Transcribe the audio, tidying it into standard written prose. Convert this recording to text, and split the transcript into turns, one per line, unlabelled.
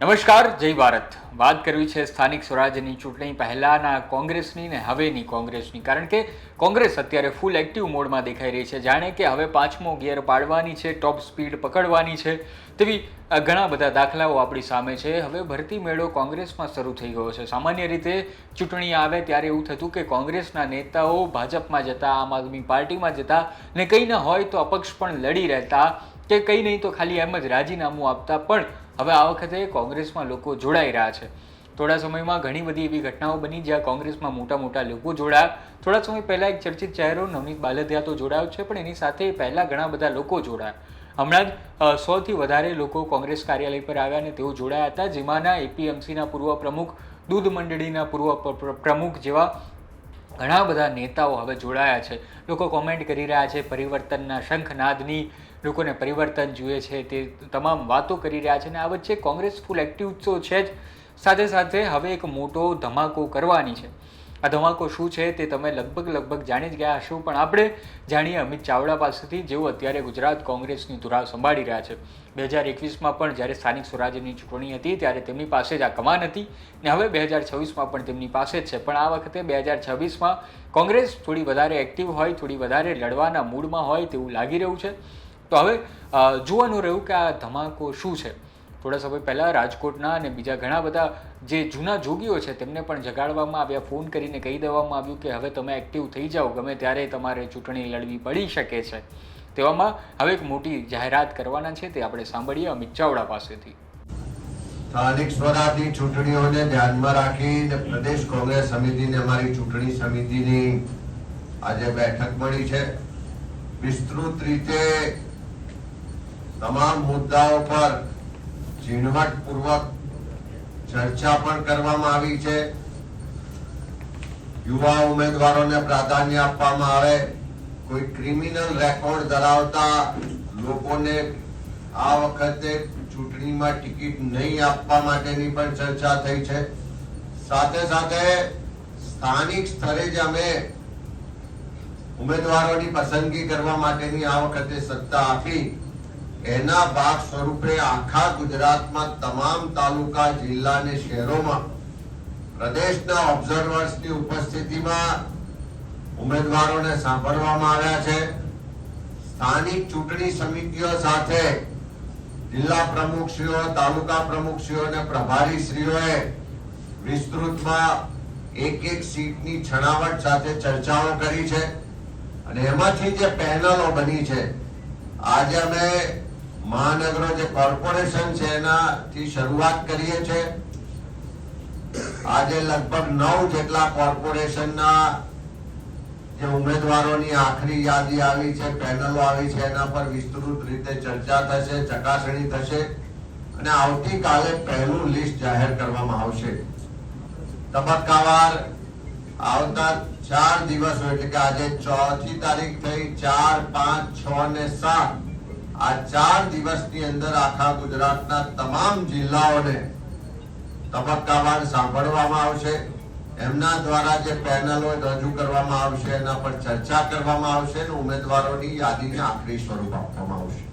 નમસ્કાર, જય ભારત. વાત કરવી છે સ્થાનિક સ્વરાજ્યની ચૂંટણી પહેલાના કોંગ્રેસની ને હવેની કોંગ્રેસની, કારણ કે કોંગ્રેસ અત્યારે ફૂલ એક્ટિવ મોડમાં દેખાઈ રહી છે. જાણે કે હવે પાંચમો ગિયર પાડવાની છે, ટોપ સ્પીડ પકડવાની છે, તેવી ઘણા બધા દાખલાઓ આપણી સામે છે. હવે ભરતી મેળો કોંગ્રેસમાં શરૂ થઈ ગયો છે. સામાન્ય રીતે ચૂંટણી આવે ત્યારે એવું થતું કે કોંગ્રેસના નેતાઓ ભાજપમાં જતા, આમ આદમી પાર્ટીમાં જતા, ને કંઈ ન હોય તો અપક્ષ પણ લડી રહેતા, કે કંઈ નહીં તો ખાલી એમ જ રાજીનામું આપતા. પણ હવે આ વખતે કોંગ્રેસમાં લોકો જોડાઈ રહ્યા છે. થોડા સમયમાં ઘણી બધી એવી ઘટનાઓ બની જ્યાં કોંગ્રેસમાં મોટા મોટા લોકો જોડાયા. થોડા સમય પહેલા એક ચર્ચિત ચહેરો નવનીત બાલદિયા તો જોડાયો છે, પણ એની સાથે પહેલા ઘણા બધા લોકો જોડાયા. હમણાં જ 100થી વધારે લોકો કોંગ્રેસ કાર્યાલય પર આવ્યા અને તેઓ જોડાયા હતા, જેમાંના એપીએમસીના પૂર્વ પ્રમુખ, દૂધ મંડળીના પૂર્વ પ્રમુખ જેવા ઘણા બધા નેતાઓ હવે જોડાયા છે. લોકો કોમેન્ટ કરી રહ્યા છે, પરિવર્તનના શંખનાદની, લોકોને પરિવર્તન જોઈએ છે, તે તમામ વાતો કરી રહ્યા છે. અને આ વચ્ચે કોંગ્રેસ ફૂલ એક્ટિવ તો છે જ, સાથે સાથે હવે એક મોટો ધમાકો કરવાની છે. આ ધમાકો શું છે તે તમે લગભગ જાણી જ ગયા હશો, પણ આપણે જાણીએ અમિત ચાવડા પાસેથી, જેઓ અત્યારે ગુજરાત કોંગ્રેસની ધુરા સંભાળી રહ્યા છે. 2021માં પણ જ્યારે સ્થાનિક સ્વરાજ્યની ચૂંટણી હતી ત્યારે તેમની પાસે જ આ કમાન હતી, ને હવે 2026માં પણ તેમની પાસે જ છે. પણ આ વખતે 2026માં કોંગ્રેસ થોડી વધારે એક્ટિવ હોય, થોડી વધારે લડવાના મૂડમાં હોય તેવું લાગી રહ્યું છે. તો હવે જોવાનું રહ્યું કે આ ધમાકો શું છે. થોડા સમય પહેલાં રાજકોટના અને બીજા ઘણા બધા જે જૂના જોગીઓ છે તેમને પણ જગાડવામાં આવ્યા, ફોન કરીને કહી દેવામાં આવ્યું કે હવે તમે એક્ટિવ થઈ જાઓ, ગમે ત્યારે તમારે ચૂંટણી લડવી પડી શકે છે. તેવામાં હવે એક મોટી જાહેરાત કરવાના છે, તે આપણે સાંભળીએ અમિત ચાવડા પાસેથી.
સ્થાનિક સ્વરાજની ચૂંટણીઓને ધ્યાનમાં રાખીને પ્રદેશ કોંગ્રેસ સમિતિને અમારી ચૂંટણી સમિતિની આજે બેઠક મળી છે. વિસ્તૃત રીતે તમામ મુદ્દાઓ પર ઝીણવટપૂર્વક ચર્ચા પણ કરવામાં આવી છે. યુવા ઉમેદવારોને પ્રાધાન્ય આપવામાં આવે, કોઈ ક્રિમિનલ રેકોર્ડ ધરાવતા લોકોને આ વખતે ચૂંટણીમાં ટિકિટ નહીં આપવા માટેની પણ ચર્ચા થઈ છે. સાથે સાથે સ્થાનિક સ્તરે જ અમે ઉમેદવારોની પસંદગી કરવા માટેની આ વખતે સત્તા આપી, એના ભાગ સ્વરૂપે આખા ગુજરાતમાં તમામ તાલુકા, જિલ્લા અને શહેરોમાં પ્રદેશના ઓબ્ઝર્વર્સની ઉપસ્થિતિમાં ઉમેદવારોને સાંભળવામાં આવ્યા છે. સ્થાનિક ચૂંટણી સમિતિઓ સાથે જિલ્લા પ્રમુખશ્રીઓ, તાલુકા પ્રમુખશ્રીઓ અને પ્રભારીશ્રીઓએ વિસ્તૃતમાં એક સીટની છણાવટ સાથે ચર્ચાઓ કરી છે. અને એમાંથી જે પેનલો બની છે, આજે અમે મહાનગરો જે કોર્પોરેશન છે એનાથી શરૂઆત કરીએ છીએ. આજે લગભગ 9 જેટલા કોર્પોરેશનના જે ઉમેદવારોની આખરી યાદી આવી છે, પેનલો આવી છે, એના પર વિસ્તૃત રીતે ચર્ચા થશે, ચકાસણી થશે અને આવતીકાલે પહેલું લિસ્ટ જાહેર કરવામાં આવશે. તબક્કાવાર આવતા 4 દિવસો, એટલે કે આજે 4મી તારીખ થઈ, 4, 5, 6 અને 7, આ 4 દિવસની અંદર આખા ગુજરાતના તમામ જિલ્લાઓને તબક્કાવાર સાંભળવામાં આવશે. એમના દ્વારા જે પેનલો રજૂ કરવામાં આવશે એના પર ચર્ચા કરવામાં આવશે અને ઉમેદવારોની યાદીને આખરી સ્વરૂપ આપવામાં આવશે.